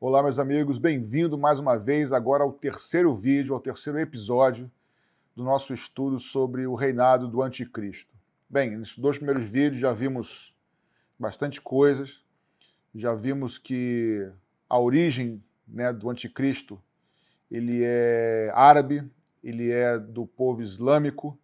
Olá, meus amigos, bem-vindo mais uma vez agora ao terceiro vídeo, ao terceiro episódio do nosso estudo sobre o reinado do Anticristo. Bem, nesses dois primeiros vídeos já vimos bastante coisas, já vimos que a origem, do Anticristo, ele é árabe, ele é do povo islâmico,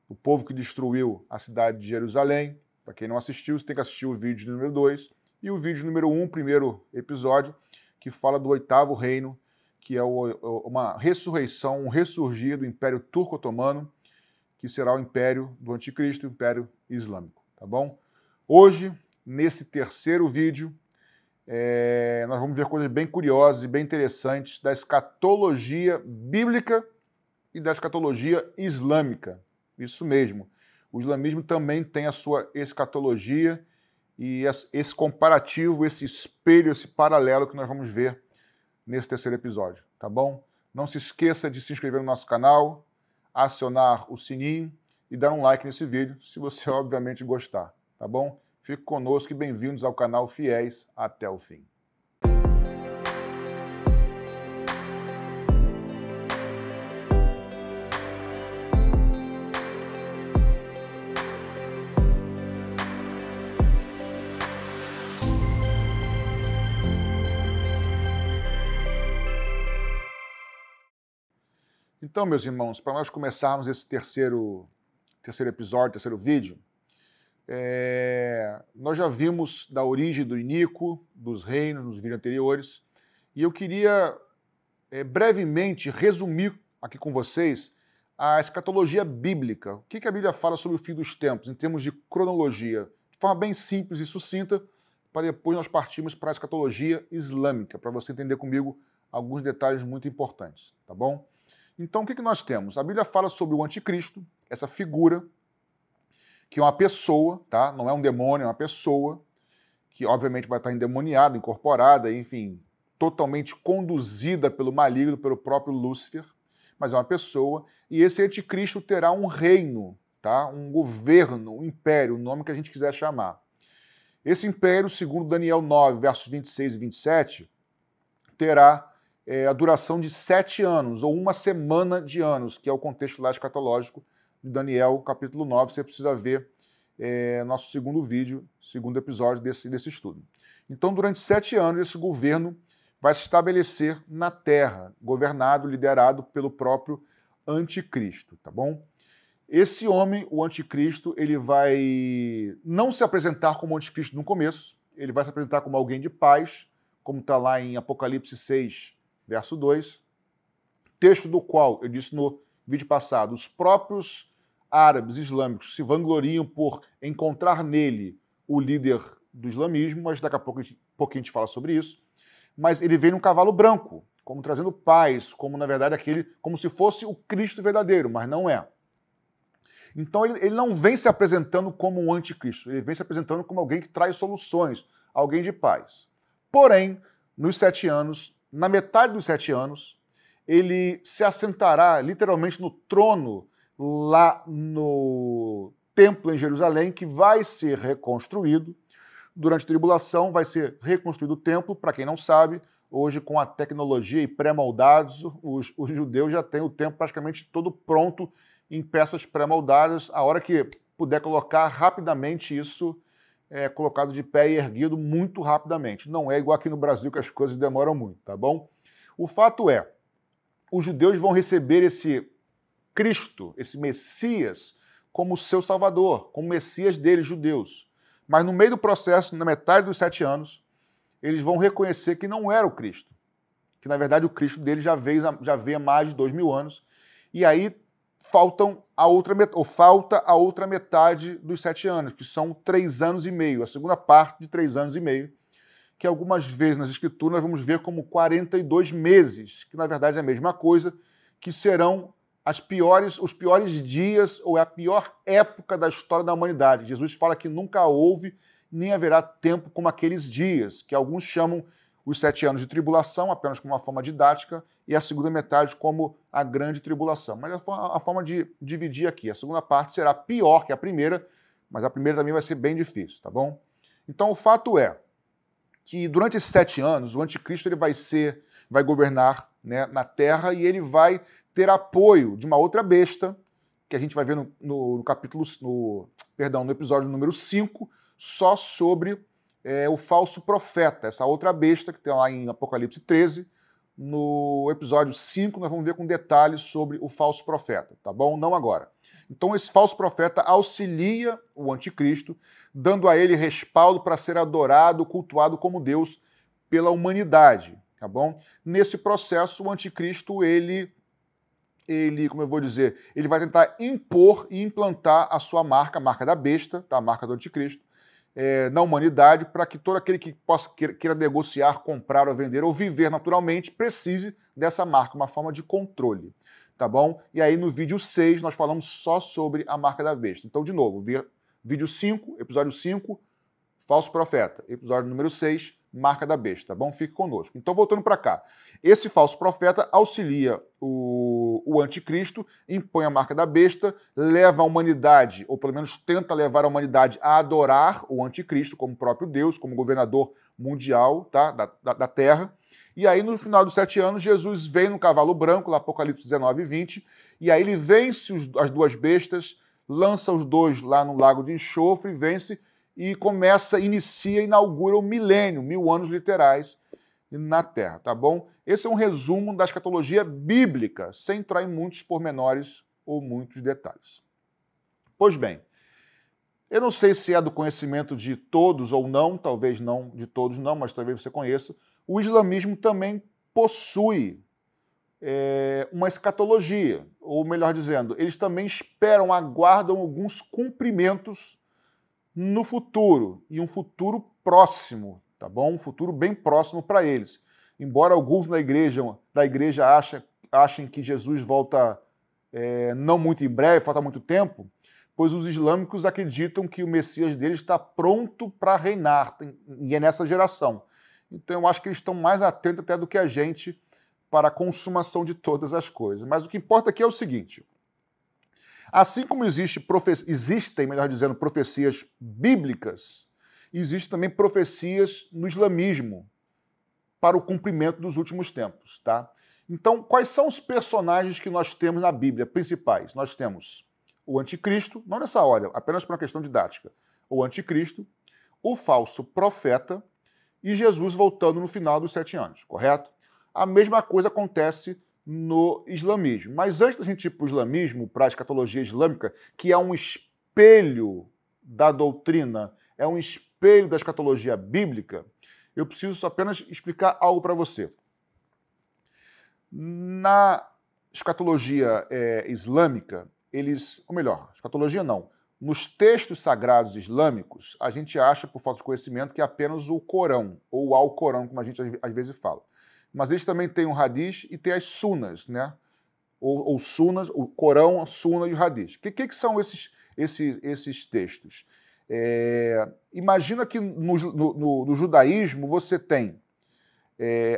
o povo que destruiu a cidade de Jerusalém. Para quem não assistiu, você tem que assistir o vídeo número 2 e o vídeo número 1, primeiro episódio, que fala do oitavo reino, que é uma ressurreição, um ressurgir do Império Turco-Otomano, que será o Império do Anticristo, o Império Islâmico, tá bom? Hoje, nesse terceiro vídeo, nós vamos ver coisas bem curiosas e bem interessantes da escatologia bíblica e da escatologia islâmica. Isso mesmo. O islamismo também tem a sua escatologia e esse comparativo, esse espelho, esse paralelo que nós vamos ver nesse terceiro episódio, tá bom? Não se esqueça de se inscrever no nosso canal, acionar o sininho e dar um like nesse vídeo, se você obviamente gostar, tá bom? Fique conosco e bem-vindos ao canal Fiéis até o fim. Então, meus irmãos, para nós começarmos esse terceiro episódio, terceiro vídeo, nós já vimos da origem do iníquo, dos reinos, nos vídeos anteriores, e eu queria brevemente resumir aqui com vocês a escatologia bíblica. O que a Bíblia fala sobre o fim dos tempos, em termos de cronologia, de forma bem simples e sucinta, para depois nós partirmos para a escatologia islâmica, para você entender comigo alguns detalhes muito importantes, tá bom? Então, o que nós temos? A Bíblia fala sobre o Anticristo, essa figura, que é uma pessoa, tá? Não é um demônio, é uma pessoa, que obviamente vai estar endemoniada, incorporada, enfim, totalmente conduzida pelo maligno, pelo próprio Lúcifer, mas é uma pessoa, e esse Anticristo terá um reino, tá? Um governo, um império, o nome que a gente quiser chamar. Esse império, segundo Daniel 9, versos 26 e 27, terá a duração de 7 anos, ou uma semana de anos, que é o contexto lá escatológico de Daniel, capítulo 9. Você precisa ver nosso segundo vídeo, segundo episódio desse estudo. Então, durante 7 anos, esse governo vai se estabelecer na Terra, governado, liderado pelo próprio Anticristo, tá bom? Esse homem, o Anticristo, ele vai não se apresentar como Anticristo no começo, ele vai se apresentar como alguém de paz, como está lá em Apocalipse 6, verso 2, texto do qual, eu disse no vídeo passado, os próprios árabes islâmicos se vangloriam por encontrar nele o líder do islamismo, mas daqui a pouquinho a gente fala sobre isso. Mas ele vem num cavalo branco, como trazendo paz, como na verdade como se fosse o Cristo verdadeiro, mas não é. Então ele não vem se apresentando como um anticristo, ele vem se apresentando como alguém que traz soluções, alguém de paz. Porém, nos 7 anos, na metade dos 7 anos, ele se assentará literalmente no trono lá no templo em Jerusalém, que vai ser reconstruído. Durante a tribulação vai ser reconstruído o templo. Para quem não sabe, hoje com a tecnologia e pré-moldados, os judeus já têm o templo praticamente todo pronto em peças pré-moldadas. A hora que puder colocar rapidamente isso colocado de pé e erguido muito rapidamente. Não é igual aqui no Brasil que as coisas demoram muito, tá bom? O fato é, os judeus vão receber esse Cristo, esse Messias, como seu salvador, como Messias deles, judeus. Mas no meio do processo, na metade dos 7 anos, eles vão reconhecer que não era o Cristo, que na verdade o Cristo deles já veio há mais de 2000 anos, e aí falta a outra metade dos 7 anos, que são 3 anos e meio, a segunda parte de 3 anos e meio, que algumas vezes nas Escrituras nós vamos ver como 42 meses, que na verdade é a mesma coisa, que serão os piores dias ou a pior época da história da humanidade. Jesus fala que nunca houve nem haverá tempo como aqueles dias, que alguns chamam os 7 anos de tribulação, apenas como uma forma didática, e a segunda metade como a grande tribulação. Mas a forma de dividir aqui. A segunda parte será pior que a primeira, mas a primeira também vai ser bem difícil, tá bom? Então o fato é, que durante esses 7 anos o anticristo ele vai governar, né, na Terra, e ele vai ter apoio de uma outra besta, que a gente vai ver no episódio número 5, só sobre o falso profeta, essa outra besta que tem lá em Apocalipse 13. No episódio 5 nós vamos ver com detalhes sobre o falso profeta, tá bom? Não agora. Então esse falso profeta auxilia o anticristo, dando a ele respaldo para ser adorado, cultuado como Deus pela humanidade, tá bom? Nesse processo o anticristo, ele, como eu vou dizer, ele vai tentar impor e implantar a sua marca, a marca da besta, tá? A marca do anticristo, na humanidade, para que todo aquele que queira negociar, comprar ou vender ou viver naturalmente precise dessa marca, uma forma de controle, tá bom? E aí no vídeo 6 nós falamos só sobre a marca da besta. Então, de novo, vídeo 5, episódio 5, falso profeta. Episódio número 6, marca da besta, tá bom? Fique conosco. Então, voltando para cá. Esse falso profeta auxilia o anticristo, impõe a marca da besta, leva a humanidade, ou pelo menos tenta levar a humanidade a adorar o anticristo como próprio Deus, como governador mundial, tá? da Terra. E aí, no final dos 7 anos, Jesus vem no cavalo branco, lá Apocalipse 19 e 20, e aí ele vence as duas bestas, lança os dois lá no lago de enxofre, vence e inicia e inaugura o milênio, 1000 anos literais na Terra, tá bom? Esse é um resumo da escatologia bíblica, sem entrar em muitos pormenores ou muitos detalhes. Pois bem, eu não sei se é do conhecimento de todos ou não, talvez não de todos não, mas talvez você conheça, o islamismo também possui uma escatologia, ou melhor dizendo, eles também aguardam alguns cumprimentos no futuro, e um futuro próximo, tá bom? Um futuro bem próximo para eles. Embora alguns da igreja achem que Jesus volta não muito em breve, falta muito tempo, pois os islâmicos acreditam que o Messias deles está pronto para reinar, e é nessa geração. Então eu acho que eles estão mais atentos até do que a gente para a consumação de todas as coisas. Mas o que importa aqui é o seguinte: assim como existem, melhor dizendo, profecias bíblicas, existem também profecias no islamismo para o cumprimento dos últimos tempos, tá? Então, quais são os personagens que nós temos na Bíblia principais? Nós temos o anticristo, não nessa ordem, apenas por uma questão didática. O anticristo, o falso profeta e Jesus voltando no final dos 7 anos, correto? A mesma coisa acontece no islamismo. Mas antes da gente ir para o islamismo, para a escatologia islâmica, que é um espelho da doutrina, é um espelho da escatologia bíblica, eu preciso apenas explicar algo para você. Na escatologia islâmica, escatologia não, nos textos sagrados islâmicos, a gente acha, por falta de conhecimento, que é apenas o Corão, ou o Alcorão, como a gente às vezes fala. Mas eles também têm o Hadith e tem as Sunas, né? Ou Sunas, o Corão, a Suna e o Hadith. O que são esses textos? Imagina que no judaísmo você tem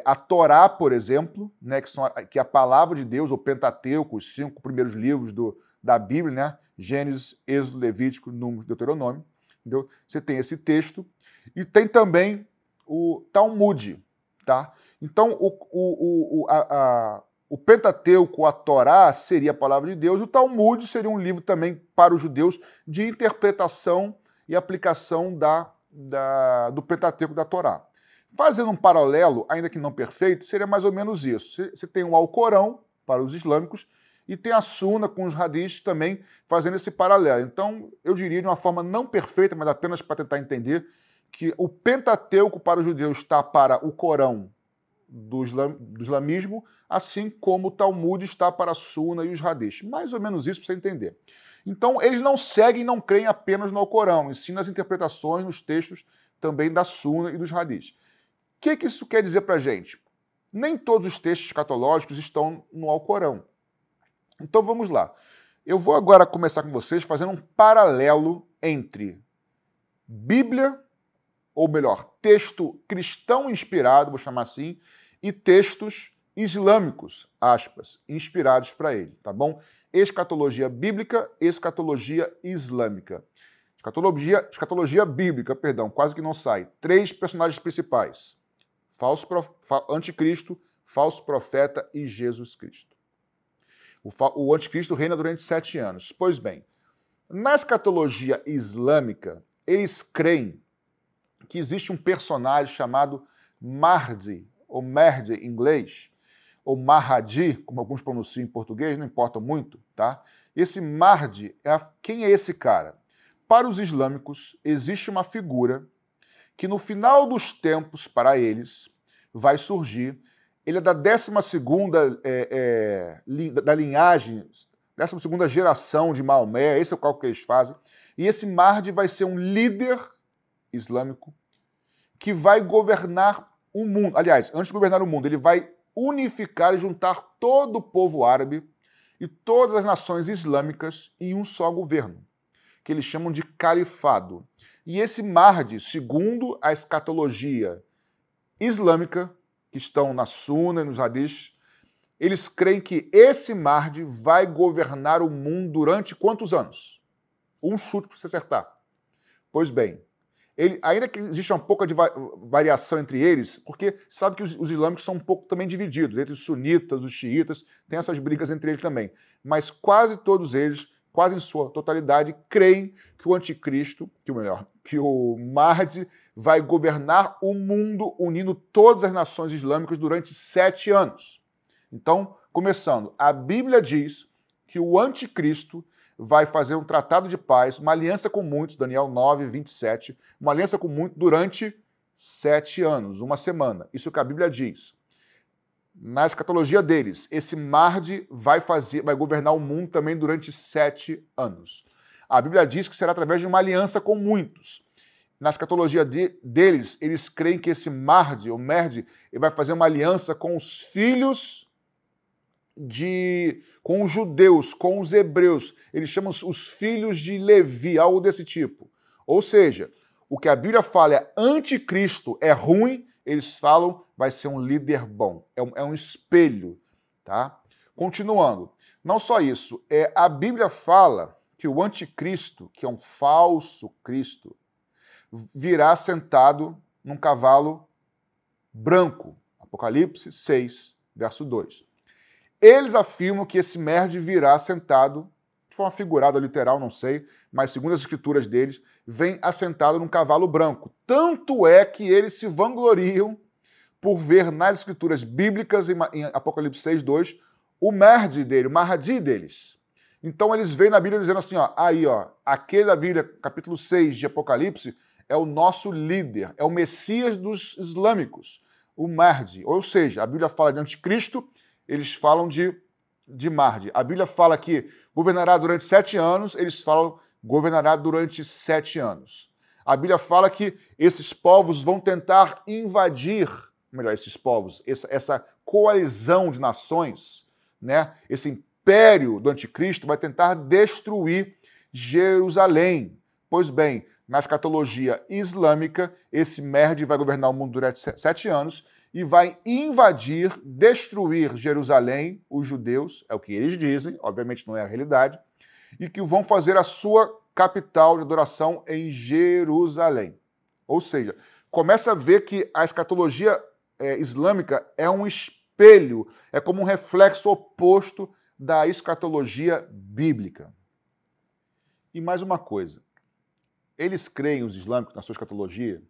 a Torá, por exemplo, né, que é a palavra de Deus, o Pentateuco, os 5 primeiros livros da Bíblia, né? Gênesis, Êxodo, Levítico, Número, Deuteronômio. Entendeu? Você tem esse texto. E tem também o Talmud, tá? Então, o Pentateuco, a Torá, seria a palavra de Deus, o Talmud seria um livro também para os judeus de interpretação e aplicação do Pentateuco, da Torá. Fazendo um paralelo, ainda que não perfeito, seria mais ou menos isso. Você tem o Alcorão para os islâmicos e tem a Suna com os hadiths também fazendo esse paralelo. Então, eu diria de uma forma não perfeita, mas apenas para tentar entender, que o Pentateuco para os judeus está para o Corão do islamismo, assim como o Talmud está para a Suna e os hadiths. Mais ou menos isso para você entender. Então, eles não seguem e não creem apenas no Alcorão, e sim nas interpretações, nos textos também da Suna e dos hadiths. O que isso quer dizer para a gente? Nem todos os textos escatológicos estão no Alcorão. Então vamos lá. Eu vou agora começar com vocês fazendo um paralelo entre Bíblia, ou melhor, texto cristão inspirado, vou chamar assim, e textos islâmicos, aspas, inspirados para ele, tá bom? Escatologia bíblica, escatologia islâmica. Escatologia bíblica, perdão, quase que não sai. 3 personagens principais. Anticristo, falso profeta e Jesus Cristo. O anticristo reina durante 7 anos. Pois bem, na escatologia islâmica, eles creem que existe um personagem chamado Mahdi, ou Mehdi em inglês, ou Mahdi, como alguns pronunciam em português, não importa muito, tá? Esse Mahdi, quem é esse cara? Para os islâmicos, existe uma figura que no final dos tempos, para eles, vai surgir. Ele é da 12ª da linhagem, 12ª geração de Maomé, esse é o cálculo que eles fazem. E esse Mahdi vai ser um líder islâmico que vai governar o mundo. Aliás, antes de governar o mundo, ele vai unificar e juntar todo o povo árabe e todas as nações islâmicas em um só governo, que eles chamam de califado. E esse Mahdi, segundo a escatologia islâmica, que estão na Sunna e nos Hadiths, eles creem que esse Mahdi vai governar o mundo durante quantos anos? Um chute para você acertar. Pois bem, ainda que exista um pouco de variação entre eles, porque sabe que os islâmicos são um pouco também divididos, entre os sunitas, os xiitas, tem essas brigas entre eles também. Mas quase todos eles, quase em sua totalidade, creem que o anticristo, que o Mahdi vai governar o mundo unindo todas as nações islâmicas durante 7 anos. Então, começando, a Bíblia diz que o anticristo vai fazer um tratado de paz, uma aliança com muitos, Daniel 9, 27, uma aliança com muitos durante 7 anos, uma semana. Isso é o que a Bíblia diz. Na escatologia deles, esse Mahdi vai governar o mundo também durante 7 anos. A Bíblia diz que será através de uma aliança com muitos. Na escatologia deles, eles creem que esse Mahdi, ou Mehdi, ele vai fazer uma aliança com os filhos com os judeus, com os hebreus. Eles chamam os filhos de Levi, algo desse tipo. Ou seja, o que a Bíblia fala é anticristo, é ruim, eles falam vai ser um líder bom. É um espelho, tá? Continuando. Não só isso, a Bíblia fala que o anticristo, que é um falso Cristo, virá sentado num cavalo branco. Apocalipse 6, verso 2. Eles afirmam que esse Mehdi virá sentado, de forma figurada, literal, não sei, mas segundo as escrituras deles, vem assentado num cavalo branco. Tanto é que eles se vangloriam por ver nas escrituras bíblicas, em Apocalipse 6, 2, o Mehdi dele, o Mahdi deles. Então eles veem na Bíblia dizendo assim, aquele da Bíblia, capítulo 6 de Apocalipse, é o nosso líder, é o Messias dos islâmicos, o Mahdi. Ou seja, a Bíblia fala de anticristo, eles falam de Mahdi. A Bíblia fala que governará durante 7 anos, eles falam governará durante 7 anos. A Bíblia fala que esses povos vão tentar invadir, esses povos, essa coalizão de nações, né? Esse império do anticristo vai tentar destruir Jerusalém. Pois bem, na escatologia islâmica, esse Mehdi vai governar o mundo durante 7 anos, e vai invadir, destruir Jerusalém, os judeus, é o que eles dizem, obviamente não é a realidade, e que vão fazer a sua capital de adoração em Jerusalém. Ou seja, começa a ver que a escatologia islâmica é um espelho, é como um reflexo oposto da escatologia bíblica. E mais uma coisa, eles creem, os islâmicos, na sua escatologia,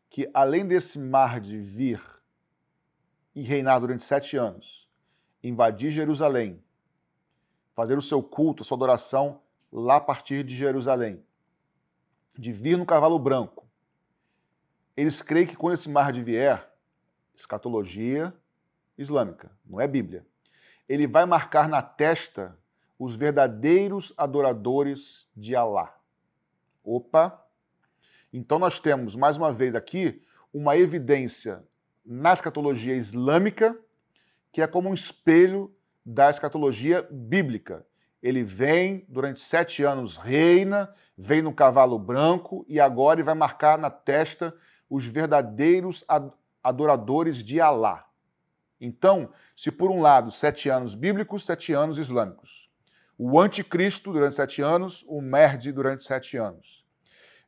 que além desse Mahdi vir e reinar durante 7 anos, invadir Jerusalém, fazer o seu culto, a sua adoração lá a partir de Jerusalém, de vir no cavalo branco. Eles creem que quando esse Mahdi vier, escatologia islâmica, não é Bíblia, ele vai marcar na testa os verdadeiros adoradores de Alá. Opa! Então nós temos, mais uma vez aqui, uma evidência na escatologia islâmica, que é como um espelho da escatologia bíblica. Ele vem, durante 7 anos reina, vem no cavalo branco e agora ele vai marcar na testa os verdadeiros adoradores de Alá. Então, se por um lado 7 anos bíblicos, 7 anos islâmicos. O anticristo durante 7 anos, o Mehdi durante 7 anos.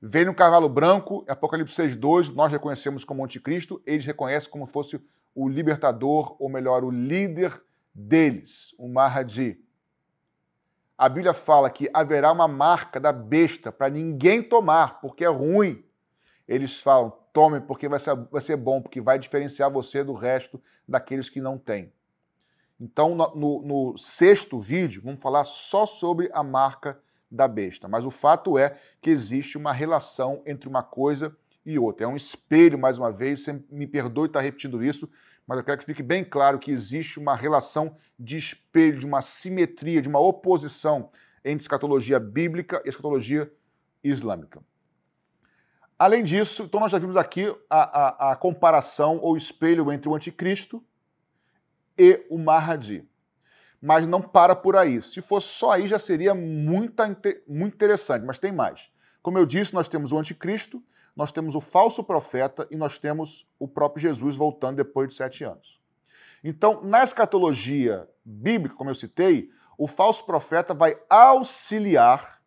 Vem no cavalo branco, Apocalipse 6:2, nós reconhecemos como anticristo, eles reconhecem como fosse o libertador, ou melhor, o líder deles, o Mahdi. A Bíblia fala que haverá uma marca da besta para ninguém tomar, porque é ruim. Eles falam, tome porque vai ser bom, porque vai diferenciar você do resto daqueles que não têm. Então, no sexto vídeo, vamos falar só sobre a marca da besta. Mas o fato é que existe uma relação entre uma coisa e outra. É um espelho, mais uma vez, você me perdoe estar repetindo isso, mas eu quero que fique bem claro que existe uma relação de espelho, de uma simetria, de uma oposição entre escatologia bíblica e escatologia islâmica. Além disso, então nós já vimos aqui a comparação ou espelho entre o anticristo e o Mahdi. Mas não para por aí. Se fosse só aí, já seria muito interessante, mas tem mais. Como eu disse, nós temos o anticristo, nós temos o falso profeta e nós temos o próprio Jesus voltando depois de 7 anos. Então, na escatologia bíblica, como eu citei, o falso profeta vai auxiliar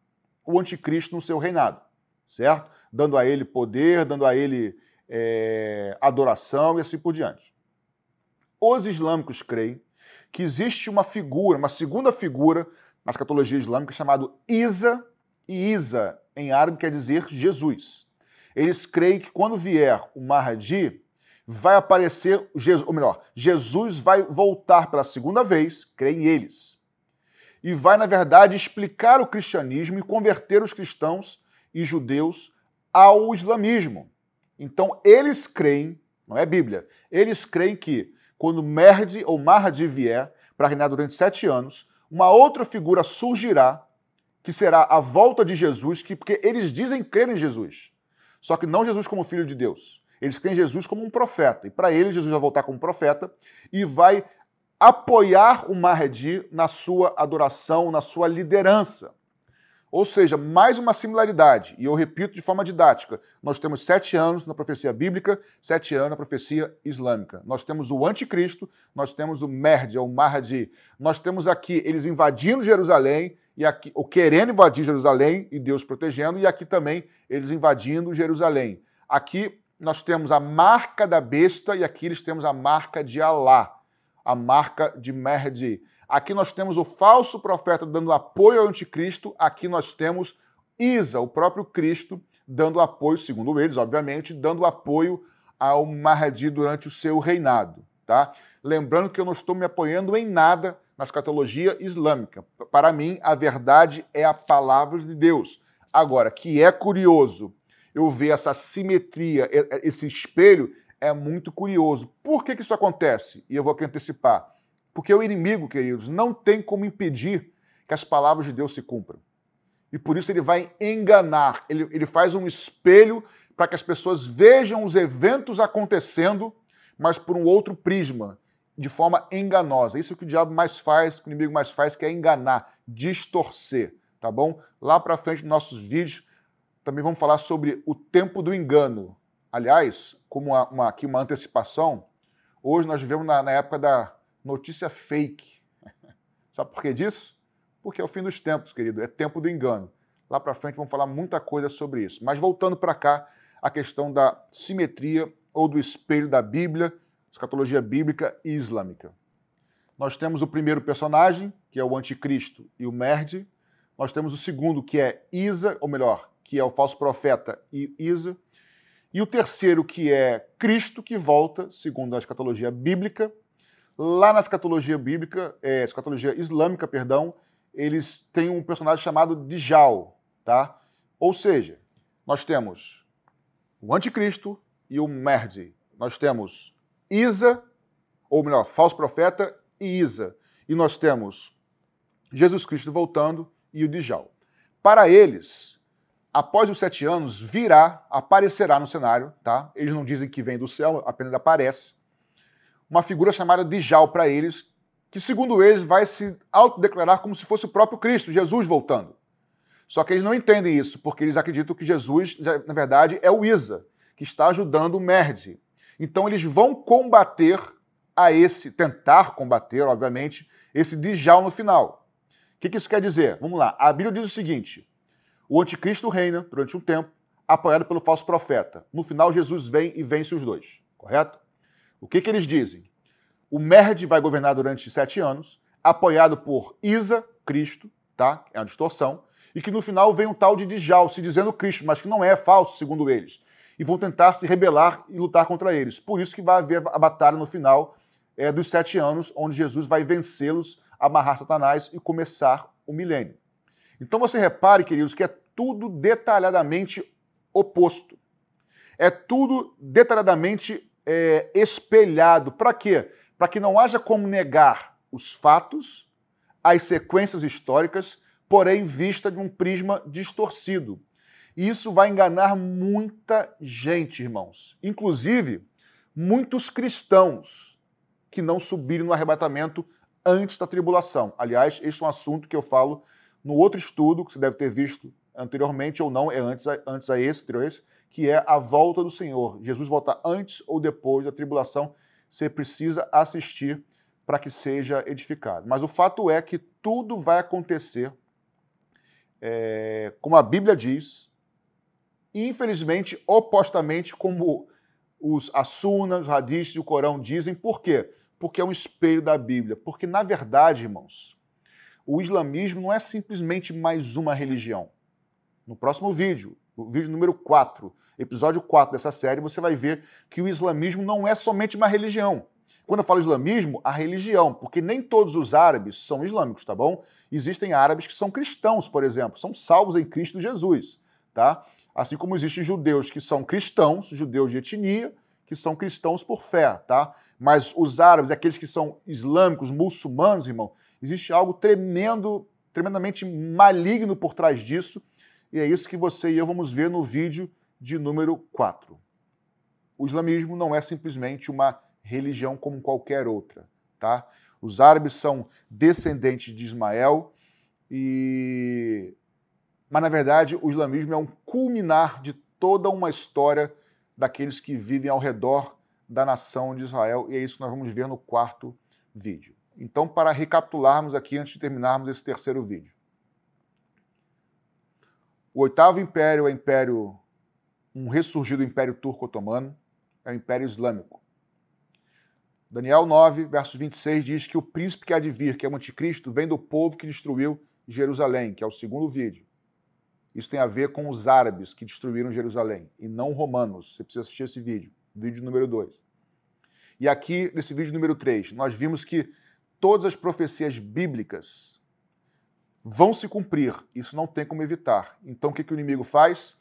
o anticristo no seu reinado, certo? Dando a ele poder, dando a ele adoração e assim por diante. Os islâmicos creem que existe uma figura, uma segunda figura na escatologia islâmica chamada Isa, e Isa em árabe quer dizer Jesus. Eles creem que quando vier o Mahdi, vai aparecer, ou melhor, Jesus vai voltar pela segunda vez, creem eles, e vai, na verdade, explicar o cristianismo e converter os cristãos e judeus ao islamismo. Então, eles creem, não é Bíblia, eles creem que quando Mahdi ou Mahdi vier para reinar durante 7 anos, uma outra figura surgirá, que será a volta de Jesus, porque eles dizem crer em Jesus. Só que não Jesus como filho de Deus. Eles creem em Jesus como um profeta. E para eles, Jesus vai voltar como profeta e vai apoiar o Mahdi na sua adoração, na sua liderança. Ou seja, mais uma similaridade, e eu repito de forma didática, nós temos 7 anos na profecia bíblica, 7 anos na profecia islâmica. Nós temos o anticristo, nós temos o Mahdi, ou Mahdi. Nós temos aqui eles invadindo Jerusalém, e aqui, ou querendo invadir Jerusalém, e Deus protegendo, e aqui também eles invadindo Jerusalém. Aqui nós temos a marca da besta, e aqui eles temos a marca de Alá, a marca de Mahdi. Aqui nós temos o falso profeta dando apoio ao anticristo, aqui nós temos Isa, o próprio Cristo, dando apoio, segundo eles, obviamente, dando apoio ao Mahdi durante o seu reinado. Tá? Lembrando que eu não estou me apoiando em nada na escatologia islâmica. Para mim, a verdade é a palavra de Deus. Agora, que é curioso eu ver essa simetria, esse espelho, é muito curioso. Por que isso acontece? E eu vou aqui antecipar. Porque o inimigo, queridos, não tem como impedir que as palavras de Deus se cumpram. E por isso ele vai enganar, ele faz um espelho para que as pessoas vejam os eventos acontecendo, mas por um outro prisma, de forma enganosa. Isso é o que o diabo mais faz, o que o inimigo mais faz, que é enganar, distorcer, tá bom? Lá para frente, nos nossos vídeos, também vamos falar sobre o tempo do engano. Aliás, como aqui uma antecipação, hoje nós vivemos na época da notícia fake. Sabe por que disso? Porque é o fim dos tempos, querido. É tempo do engano. Lá para frente vamos falar muita coisa sobre isso. Mas voltando para cá, a questão da simetria ou do espelho da Bíblia, escatologia bíblica e islâmica. Nós temos o primeiro personagem, que é o anticristo e o Mahdi. Nós temos o segundo, que é Isa, ou melhor, que é o falso profeta e Isa. E o terceiro, que é Cristo, que volta, segundo a escatologia bíblica. Lá na escatologia bíblica, escatologia islâmica, perdão, eles têm um personagem chamado Dajjal, tá? Ou seja, nós temos o anticristo e o Mahdi. Nós temos Isa, ou melhor, falso profeta e Isa. E nós temos Jesus Cristo voltando e o Dajjal. Para eles, após os 7 anos, aparecerá no cenário, tá? Eles não dizem que vem do céu, apenas aparece. Uma figura chamada Dajjal para eles, que segundo eles vai se autodeclarar como se fosse o próprio Cristo, Jesus voltando. Só que eles não entendem isso, porque eles acreditam que Jesus, na verdade, é o Isa, que está ajudando o Mahdi. Então eles vão tentar combater, obviamente, esse Dajjal no final. O que isso quer dizer? Vamos lá. A Bíblia diz o seguinte: o anticristo reina durante um tempo, apoiado pelo falso profeta. No final, Jesus vem e vence os dois, correto? O que eles dizem? O Merde vai governar durante 7 anos, apoiado por Isa, Cristo, tá? É uma distorção, e que no final vem um tal de Djal, se dizendo Cristo, mas que não é falso, segundo eles. E vão tentar se rebelar e lutar contra eles. Por isso que vai haver a batalha no final dos 7 anos, onde Jesus vai vencê-los, amarrar Satanás e começar o milênio. Então você repare, queridos, que é tudo detalhadamente oposto. É tudo detalhadamente espelhado. Para quê? Para que não haja como negar os fatos, as sequências históricas, porém vista de um prisma distorcido. E isso vai enganar muita gente, irmãos. Inclusive, muitos cristãos que não subiram no arrebatamento antes da tribulação. Aliás, este é um assunto que eu falo no outro estudo, que você deve ter visto anteriormente ou não, é antes a esse, anterior a esse, que é a volta do Senhor. Jesus volta antes ou depois da tribulação. Você precisa assistir para que seja edificado. Mas o fato é que tudo vai acontecer como a Bíblia diz, e infelizmente, opostamente, como as sunas, os hadiths e o Corão dizem. Por quê? Porque é um espelho da Bíblia. Porque, na verdade, irmãos, o islamismo não é simplesmente mais uma religião. No próximo vídeo, o vídeo número 4, episódio 4 dessa série, você vai ver que o islamismo não é somente uma religião. Quando eu falo islamismo, a religião, porque nem todos os árabes são islâmicos, tá bom? Existem árabes que são cristãos, por exemplo, são salvos em Cristo Jesus, tá? Assim como existem judeus que são cristãos, judeus de etnia, que são cristãos por fé, tá? Mas os árabes, aqueles que são islâmicos, muçulmanos, irmão, existe algo tremendamente maligno por trás disso, e é isso que você e eu vamos ver no vídeo de número 4. O islamismo não é simplesmente uma religião como qualquer outra, tá? Os árabes são descendentes de Ismael, mas na verdade o islamismo é um culminar de toda uma história daqueles que vivem ao redor da nação de Israel, e é isso que nós vamos ver no 4º vídeo. Então, para recapitularmos aqui, antes de terminarmos esse 3º vídeo. O 8º império é um ressurgido império turco-otomano, é o Império Islâmico. Daniel 9, versos 26, diz que o príncipe que há de vir, que é o anticristo, vem do povo que destruiu Jerusalém, que é o 2º vídeo. Isso tem a ver com os árabes que destruíram Jerusalém, e não romanos. Você precisa assistir esse vídeo número 2. E aqui, nesse vídeo número 3, nós vimos que todas as profecias bíblicas vão se cumprir. Isso não tem como evitar. Então, o que o inimigo faz?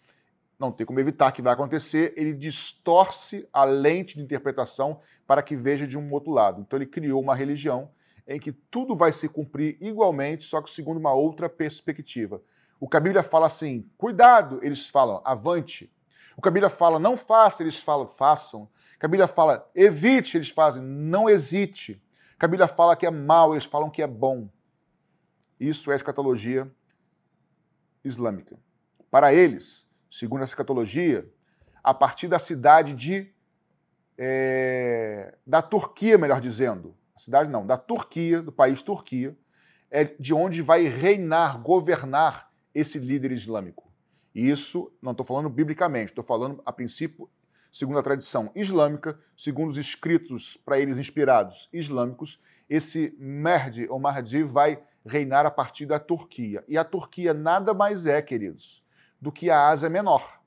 Não tem como evitar que vai acontecer. Ele distorce a lente de interpretação para que veja de um outro lado. Então, ele criou uma religião em que tudo vai se cumprir igualmente, só que segundo uma outra perspectiva. O que a Bíblia fala assim, cuidado, eles falam, avante. O que a Bíblia fala, não faça, eles falam, façam. O que a Bíblia fala, evite, eles fazem, não hesite. O que a Bíblia fala que é mal, eles falam que é bom. Isso é a escatologia islâmica. Para eles, segundo a escatologia, a partir da cidade da Turquia, melhor dizendo, da Turquia, do país Turquia, é de onde vai reinar, governar esse líder islâmico. Isso não estou falando biblicamente, estou falando a princípio, segundo a tradição islâmica, segundo os escritos para eles inspirados islâmicos, esse Mehdi ou Mahdi vai reinar a partir da Turquia. E a Turquia nada mais é, queridos, do que a Ásia Menor.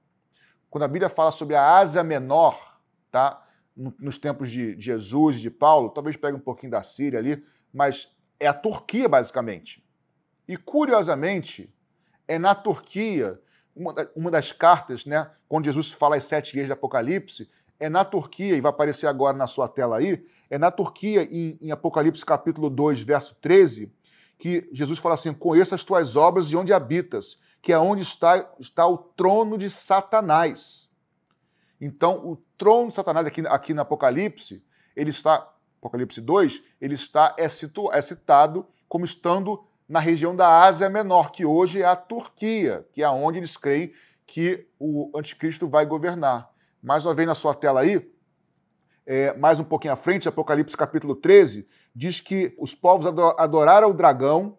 Quando a Bíblia fala sobre a Ásia Menor, tá? Nos tempos de Jesus e de Paulo, talvez pegue um pouquinho da Síria ali, mas é a Turquia, basicamente. E, curiosamente, é na Turquia, uma das cartas, né, quando Jesus fala as 7 igrejas de Apocalipse, é na Turquia, e vai aparecer agora na sua tela aí, é na Turquia, em Apocalipse capítulo 2, verso 13, que Jesus fala assim, conheça as tuas obras e onde habitas, que é onde está o trono de Satanás. Então, o trono de Satanás aqui no Apocalipse, Apocalipse 2, ele é citado como estando na região da Ásia Menor, que hoje é a Turquia, que é onde eles creem que o anticristo vai governar. Mais uma vez na sua tela aí, mais um pouquinho à frente, Apocalipse capítulo 13, diz que os povos adoraram o dragão,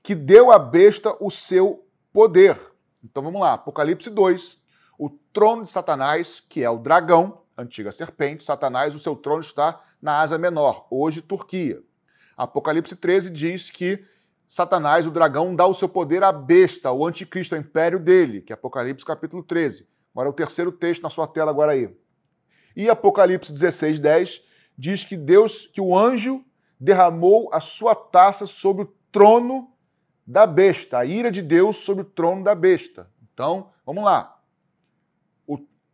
que deu à besta o seu poder. Então vamos lá, Apocalipse 2, O trono de Satanás, que é o dragão, antiga serpente, Satanás, o seu trono está na Ásia Menor, hoje Turquia. Apocalipse 13 diz que Satanás, o dragão, dá o seu poder à besta, ao anticristo, ao império dele, que é Apocalipse capítulo 13. Agora é o terceiro texto na sua tela agora aí. E Apocalipse 16, 10 diz que que o anjo derramou a sua taça sobre o trono da besta, a ira de Deus sobre o trono da besta. Então, vamos lá.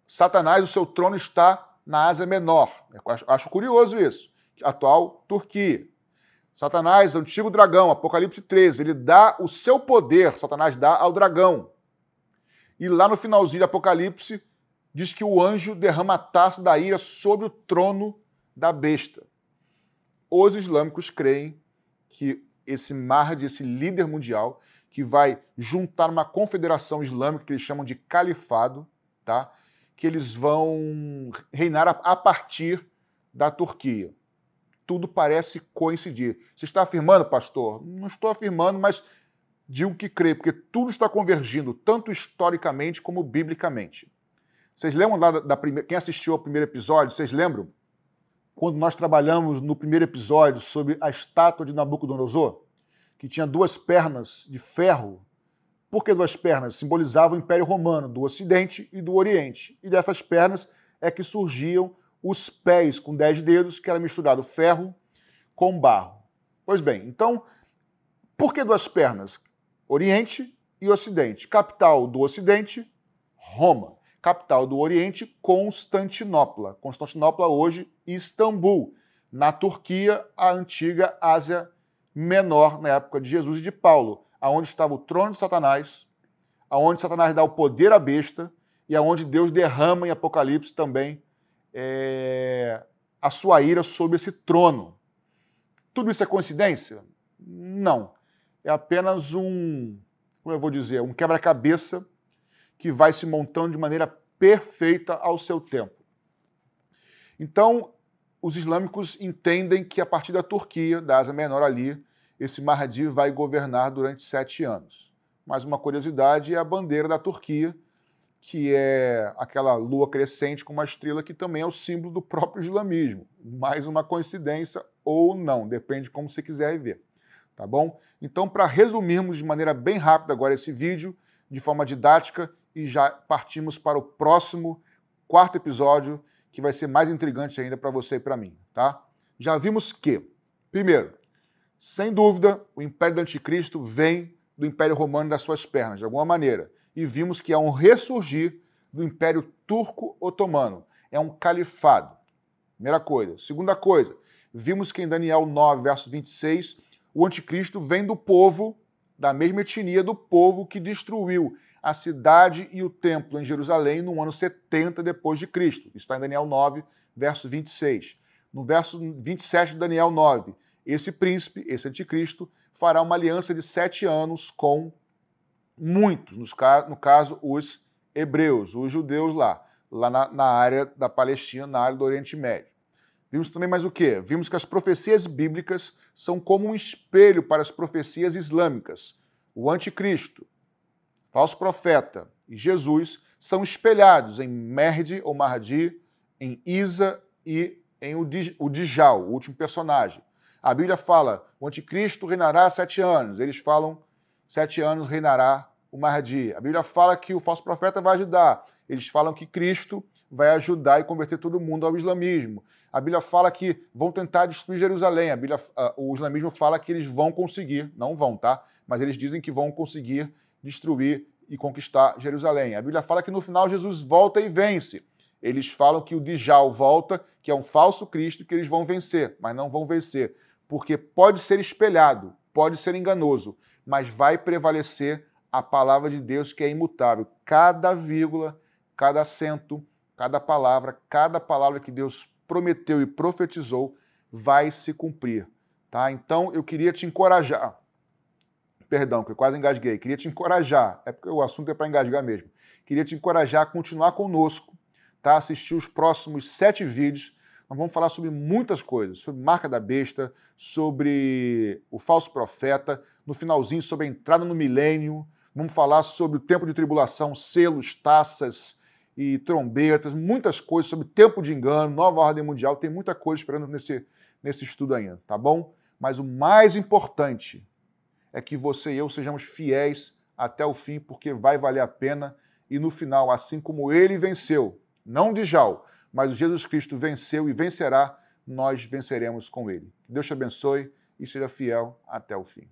Satanás, o seu trono está na Ásia Menor. Acho curioso isso. Atual Turquia. Satanás, antigo dragão, Apocalipse 13, ele dá o seu poder, Satanás dá ao dragão. E lá no finalzinho de Apocalipse, diz que o anjo derrama a taça da ira sobre o trono da besta. Os islâmicos creem que esse Mahdi, esse líder mundial, que vai juntar uma confederação islâmica que eles chamam de califado, tá? Que eles vão reinar a partir da Turquia. Tudo parece coincidir. Você está afirmando, pastor? Não estou afirmando, mas digo que creio, porque tudo está convergindo, tanto historicamente como biblicamente. Vocês lembram lá quem assistiu ao primeiro episódio, vocês lembram? Quando nós trabalhamos no primeiro episódio sobre a estátua de Nabucodonosor, que tinha duas pernas de ferro. Por que duas pernas? Simbolizavam o Império Romano, do Ocidente e do Oriente. E dessas pernas é que surgiam os pés com 10 dedos, que era misturado ferro com barro. Pois bem, então, por que duas pernas? Oriente e Ocidente. Capital do Ocidente, Roma. Capital do Oriente, Constantinopla. Constantinopla hoje, Istambul. Na Turquia, a antiga Ásia Menor, na época de Jesus e de Paulo, aonde estava o trono de Satanás, aonde Satanás dá o poder à besta e aonde Deus derrama em Apocalipse também a sua ira sobre esse trono. Tudo isso é coincidência? Não. É apenas como eu vou dizer, um quebra-cabeça que vai se montando de maneira perfeita ao seu tempo. Então, os islâmicos entendem que a partir da Turquia, da Ásia Menor ali, esse Mahdi vai governar durante 7 anos. Mas uma curiosidade é a bandeira da Turquia, que é aquela lua crescente com uma estrela que também é o símbolo do próprio islamismo. Mais uma coincidência ou não, depende de como você quiser ver. Tá bom? Então, para resumirmos de maneira bem rápida agora esse vídeo, de forma didática, e já partimos para o próximo, 4º episódio, que vai ser mais intrigante ainda para você e para mim, tá? Já vimos que, primeiro, sem dúvida, o Império do Anticristo vem do Império Romano das suas pernas, de alguma maneira. E vimos que é um ressurgir do Império Turco-Otomano. É um califado. Primeira coisa. Segunda coisa, vimos que em Daniel 9, verso 26, o Anticristo vem do povo, da mesma etnia do povo que destruiu a cidade e o templo em Jerusalém no ano 70 depois de Cristo. Isso está em Daniel 9, verso 26. No verso 27 de Daniel 9, esse príncipe, esse anticristo, fará uma aliança de 7 anos com muitos, no caso, os hebreus, os judeus lá na área da Palestina, na área do Oriente Médio. Vimos também mais o quê? Vimos que as profecias bíblicas são como um espelho para as profecias islâmicas. O anticristo, falso profeta e Jesus são espelhados em Mahdi ou Mahdi, em Isa e em o Dijal, o último personagem. A Bíblia fala, o anticristo reinará 7 anos. Eles falam, 7 anos reinará o Mahdi. A Bíblia fala que o falso profeta vai ajudar. Eles falam que Cristo vai ajudar e converter todo mundo ao islamismo. A Bíblia fala que vão tentar destruir Jerusalém. O islamismo fala que eles vão conseguir, não vão, tá? Mas eles dizem que vão conseguir destruir e conquistar Jerusalém. A Bíblia fala que no final Jesus volta e vence. Eles falam que o Dijal volta, que é um falso Cristo, que eles vão vencer, mas não vão vencer. Porque pode ser espelhado, pode ser enganoso, mas vai prevalecer a palavra de Deus que é imutável. Cada vírgula, cada acento, cada palavra que Deus prometeu e profetizou vai se cumprir. Tá? Então, eu queria te encorajar. Perdão, que eu quase engasguei. Queria te encorajar, é porque o assunto é para engasgar mesmo. Queria te encorajar a continuar conosco, tá? Assistir os próximos 7 vídeos. Nós vamos falar sobre muitas coisas, sobre marca da besta, sobre o falso profeta, no finalzinho sobre a entrada no milênio, vamos falar sobre o tempo de tribulação, selos, taças, e trombetas, muitas coisas sobre tempo de engano, nova ordem mundial, tem muita coisa esperando nesse estudo ainda, tá bom? Mas o mais importante é que você e eu sejamos fiéis até o fim, porque vai valer a pena, e no final, assim como ele venceu, não Djalma, mas Jesus Cristo venceu e vencerá, nós venceremos com ele. Deus te abençoe e seja fiel até o fim.